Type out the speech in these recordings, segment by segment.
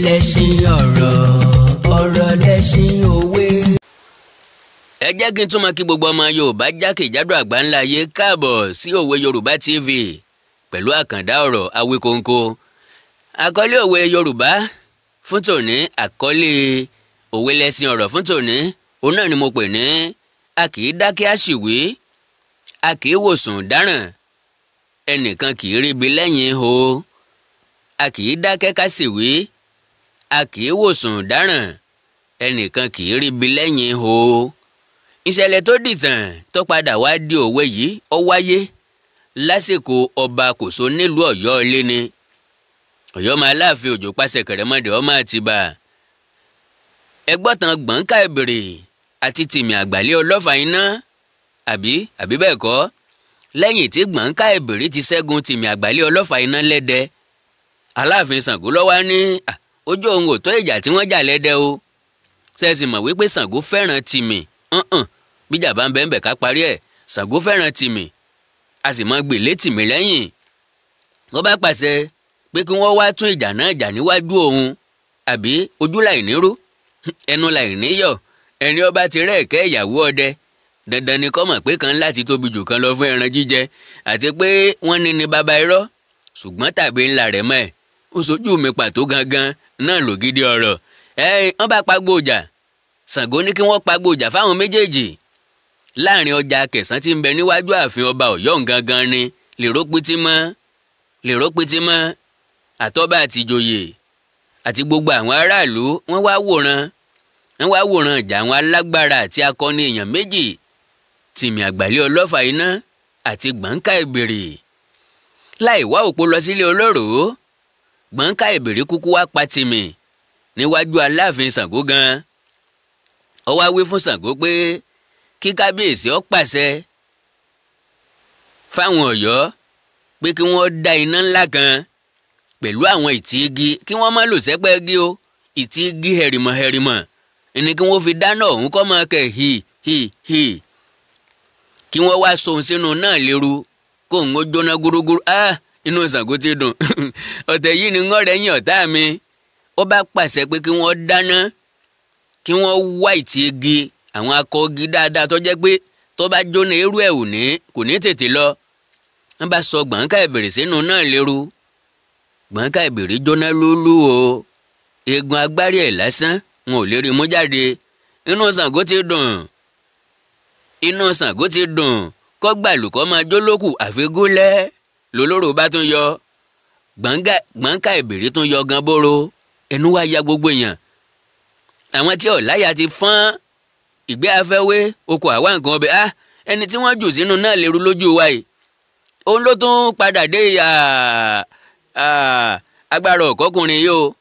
lẹṣin ọ̀rọ̀, ọ̀rọ̀ lẹṣin òwe. ẹ jẹ́ kí n tún máa kí gbogbo ọmọ Yorùbá jákèjádò àgbáńlá ayé káàbọ̀ sí Òwe Yorùbá TV pẹ̀lú àkàndá ọ̀rọ̀ Awíkonko. Àkọlé òwe Yorùbá fún tòní, àkọlé òwe lẹṣin ọ̀rọ̀ fún tòní, òun náà ni mo pè ní a kì í dákẹ́ àṣìwé, a kì í wòsàn dáràn, ẹnìkan kì í ríbi lẹ́yìn o. A kì í dákẹ́ káṣìwé, a kì í wòsàn dáràn, ẹnìkan kì í ríbi lẹ́yìn o. Ìṣẹ̀lẹ̀ tó dìtàn tó padà wá di òwe yìí ó wáyé lásìkò ọba Kòso nílùú Ọ̀yọ́ ilé ni. Ọ̀yọ́ máa láàfin òjò pàṣẹ kẹrẹmọdé ọmọ Àtìbà. Ẹgbọ́tàn Gbọ̀ǹkà Ìbèrè àti Tìmì Àgbàlẹ̀ Ọlọ́fà iná àbí bẹ́ẹ̀ kọ́, lẹ́yìn tí Gbọ̀ǹkà Ìbèrè ti ṣẹ́gun Tìmì Àgbàlẹ̀ Ọlọ́fà iná lẹ́dẹ, Aláàfin Ṣàngó ló wá ní ojú òun ò tó ìjà tí wọ́n jà lẹ́dẹ o. Ṣẹ́ẹ̀sì mọ̀ wípé Ṣàngó fẹ́ràn Tìmì, bíjà bá ń bẹ́ẹ̀ ká parí ẹ̀. Ṣàngó fẹ́ràn Tìmì, a sì mọ gbèlé Tìmì lẹ́yìn. Wọ́n bá pàṣẹ pé kí wọ́n wá tún ìjà náà jà níwájú òun, àbí ojú láì nírú ẹnu láì níyọ̀, ẹni ọba ti rẹ́ ẹ̀kẹ́ ìyàwó ọdẹ dandan ni kó mọ̀ pé kan láti tóbi jù kan lọ fún ẹran jíjẹ, àti pé wọ́n ní ní baba irọ́ ṣùgbọ́n tàbí ńlá rẹ̀ mọ́ ẹ̀. Ó sojú mi pàtó gangan náà lògidì ọ̀rọ̀. Wọ́n bá pagbó ìjà. Ṣàngó ní kí wọ́n pagbó ìjà fáwọn méjèèjì láàrin ọjà Akẹ̀sán tí ń bẹ níwájú ààfin ọba Ọ̀yọ́ gangan ni lèrò pétí mọ́ àtọ́ba àtìjòyè àti gbogbo àwọn aráàlú wọ́n wá wòran ìjà àwọn alágbára àti akọni èèyàn méjì, Tìmì Àgbàlẹ̀ Ọlọ́fà iná àti Gbọ̀ǹkà Ìbèrè. Láì wá òpó lọ sílé olóró, Gbọ̀ǹkà Ìbèrè kúkú wá pa Tìmì níwájú Aláàfin Ṣàngó gan. Ó wá wí fún Ṣàngó pé kí kábíyèsí ó pàṣẹ fáwọn Ọ̀yọ́ pé kí wọ́n dá iná ńlá kan pẹ̀lú àwọn ìtì igi, kí wọ́n má lò sẹ́pẹ́ igi o, ìtì igi hẹ̀rìmọ̀ ni kí wọ́n fi dáná ọ̀hún kọ́ mọ́ kẹ̀ hì kí wọ́n wá sohun sínú náà léru kó ń jóná gúrúgúrú. Inú Ṣàngó ti dùn ọ̀tẹ̀ yìí ni ń rẹ̀yìn ọ̀tá mi. Ó bá pàṣẹ pé kí wọ́n dáná, kí wọ́n wá ìtì igi, àwọn akọ igi dáadáa tó jẹ́ pé tó bá jóná irú ẹ̀ kò ní tètè lọ. Wọ́n bá sọ Gbọ̀ǹkà Ìbèrè sínú náà léru. Gbọ̀ǹkà Ìbèrè jóná lúlú o, eegun agbárí ẹ̀ lásán wọn ò lè rí mú jáde. Inú Ṣàngó ti dùn kọ́ gbàlùkọ́ máa jólókù àfigúnlẹ̀ lólóró bá tún yọ. Gbọ̀ǹkà Ìbèrè tún yọ gan bóró, ẹnu wá ya gbogbo èèyàn. Àwọn tí ọ̀láyà ti fọ́n ìgbé afẹ́wé oko àwa nǹkan ọbẹ̀. Ẹni tí wọ́n jù sínú náà léru lójú wa yìí, òun ló tún padà dé agbára ọ̀kọ́kùnrin yìí o,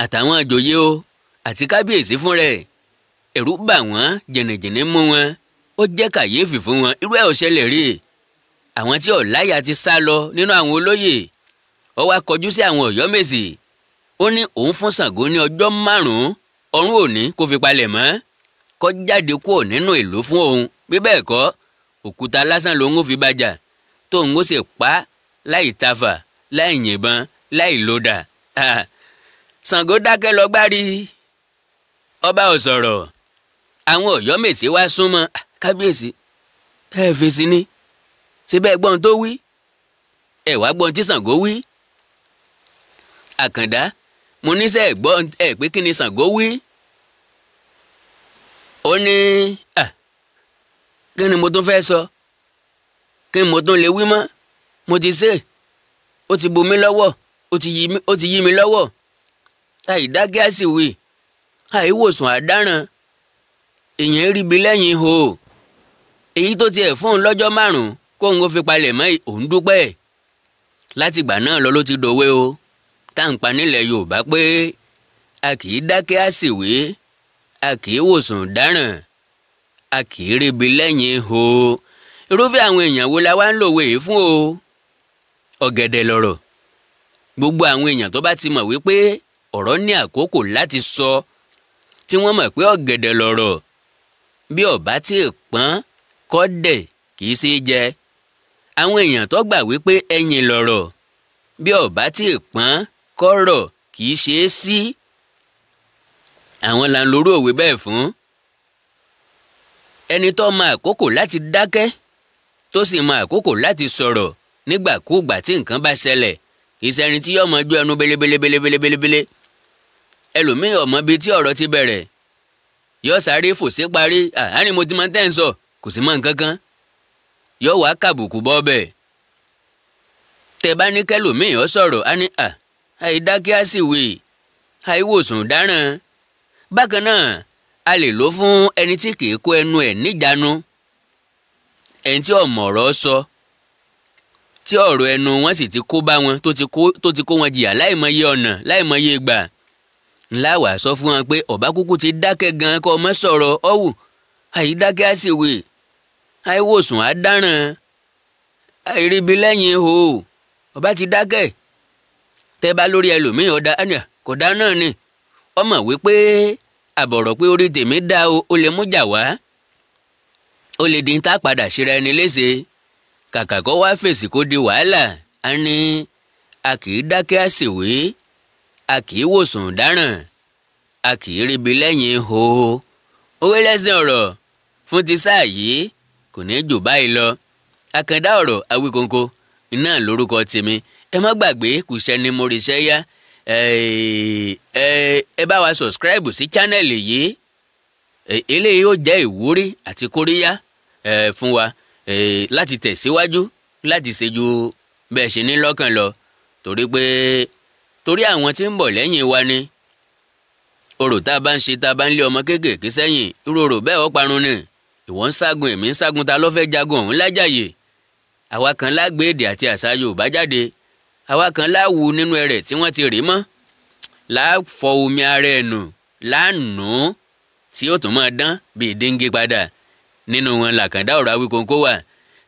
àtàwọn àjòyè o, àti kábíyèsí fún rẹ̀. Ẹ̀rù bà wọ́n, jìnnìjìnnì mú wọn, ó jẹ́ kàyéfì fún wọn. Irú ẹ̀ ò ṣẹlẹ̀ rí. Àwọn tí ọ̀láyà ti sá lọ nínú àwọn olóyè. Ó wá kọjú sí àwọn Ọ̀yọ́mèsì, ó ní òun fún Ṣàngó ní ọjọ́ 5 ọ̀run òní kó fi palẹ̀ mọ́, kó jáde kúrò nínú ìlú fún òun. Bí bẹ́ẹ̀ kọ́, òkúta lásán lòun ó fi bàjà, tóun ó sì pa láì tafà, láì yìnbọn, láì lòdà. Ṣàngó dákẹ́ lọ gbárí, ọba ò sọ̀rọ̀. Àwọn Ọ̀yọ́mèsì wá súnmọ́. Kábíyèsí, ẹ fèsì ni, síbẹ̀ gbọ́n tó wí, ẹ wá gbọ́n tí Ṣàngó wí. Àkàndá, mo níṣẹ́ ẹ̀gbọ́n ẹ̀ pé kí ni Ṣàngó wí. Ó ní kí ni mo tún fẹ́ sọ, kí ni mo tún lè wí mọ́, mo ti ṣe, ó ti bu mí lọ́wọ́, ó ti yí mi lọ́wọ́. Àìdákẹ́ àsìwé, àìwòsàn àdáràn, èèyàn ríbi lẹ́yìn o. Èyí tó tiẹ̀ fún un lọ́jọ́ 5 kóun ó fi palẹ̀ mọ́ òun dúpẹ́. Látìgbà náà lọ ló ti dòwe o, tá à ń pa nílẹ̀ Yorùbá pé a kì í dákẹ́ àsìwé, a kì í wòsàn dáràn, a kì í ríbi lẹ́yìn o. Irúfẹ́ àwọn èèyàn wo la wá ń lòwe yìí fún o? Ọ̀gẹ̀dẹ̀ lọ̀rọ̀. Gbogbo àwọn èèyàn tó bá ti mọ̀ wípé ọ̀rọ̀ ní àkókò láti sọ, tí wọ́n mọ̀ pé ọ̀gẹ̀dẹ̀ lọ̀rọ̀, bí ọ̀bá tí ì pọ́n kọ́ dẹ̀ kì í ṣe jẹ. Àwọn èèyàn tó gbà wípé ẹyin lọ̀rọ̀, bí ọ̀bá tí ì pọ́n kọ́rọ̀ kì í ṣe é sí. Àwọn là ń lórú òwe bẹ́ẹ̀ fún. Ẹni tó mọ àkókò láti dákẹ́ tó sì mọ àkókò láti sọ̀rọ̀ nígbàkúùgbà tí nǹkan bá ṣẹlẹ̀ kì í ṣẹni tí yóò mọ jó ẹnu belebelebelebele. Ẹlòmíì ọmọ bíi tí ọ̀rọ̀ ti bẹ̀rẹ̀ yóò sáré fò sí parí àárín mo ti máa ń tẹ́ ń sọ kò sí mọ́ nǹkan kan yóò wá kàbùkù bọ́ bẹ́ẹ̀. Tẹ bá ní kẹlòmíì ó sọ̀rọ̀ á ní àìdákẹ́ á sì wè àìwòsàn dáràn. Bákan náà a lè lò fún ẹni tí kì í kó ẹnu ẹ̀ níjàánu, ẹni tí ọmọ ọ̀rọ̀ sọ tí ọ̀rọ̀ ẹnu wọn sì ti kó bá wọn tó ti kó wọn jìyà láìmọye ọ̀nà láìmọye ìgbà. Ńlá wàá sọ fún wọn pé ọ̀bá kúkú ti dákẹ́ gan kọ́ ọmọ sọ̀rọ̀ ọ̀wù àìdákẹ́ á sì wè àìwòsàn á dáràn àìríbi lẹ́yìn o ọba ti dákẹ́. Tẹ́ bá lórí ẹlòmíì ọ̀dà kò dá náà ni ọmọ wípé àbọ̀rọ̀ pé orí tèmi dá o lè mú jà wá ó lè dín tá padà síra ẹni léṣe. Kàkà kó wá fèsì kó di wàhálà á ní a kì í dákẹ́ àṣèwé a kì í wòsàn dáràn a kì í ríbi lẹ́yìn o. Òwe lẹ́sìn ọ̀rọ̀ fún ti sáà yìí kò ní jù báyìí lọ. Àkàndá ọ̀rọ̀ Awíkonko iná lórúkọ tèmi. Ẹ má gbàgbé Kùsẹ́ni Móríṣẹ́ yá ẹ bá wa subscribe sí channel yìí. Eléyìí yóò jẹ́ ìwúrí àti kóríyá fún wa láti tẹ̀síwájú láti ṣe ju bẹ́ẹ̀ ṣe ní lọ́kàn lọ torí àwọn tí ń bọ̀ lẹ́yìn wa ni. Orò tá a bá ń ṣe tá a bá ń lé ọmọ kéékèèké sẹ́yìn irú orò bẹ́ẹ̀ ó parun ni. Ìwọ ń ságun èmi ń ságun ta ló fẹ́ jagun ọ̀hún lájàyè. Àwa kan lágbé èdè àti àṣà Yorùbá jáde àwa kan láwu nínú ẹrẹ̀ tí wọ́n ti rì mọ́ láfọ omi ara ẹ̀ nù lánàá tí ó tún máa dán bíi díngí padà. Nínú wọn làkàndá ọ̀rọ̀ Awíkonko wà.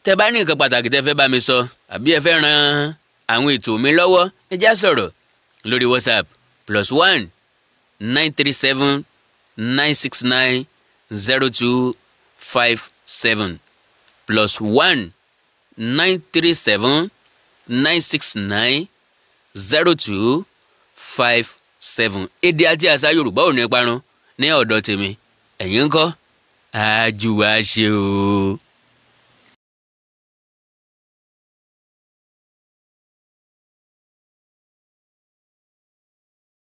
Tẹ́ bá ní nǹkan pàtàkì tẹ́ fẹ́ bá mi sọ àbí ẹ fẹ́ ran àwọn ètò mi lọ́wọ́ ẹ já sọ̀rọ̀ lórí WhatsApp +1 937 969 0257 +1 937 969 0257. Èdè àti àṣà Yorùbá ò ní parun ní ọ̀dọ̀ tèmi. Ẹ̀yin ńkọ́? Àjùwà ṣe o.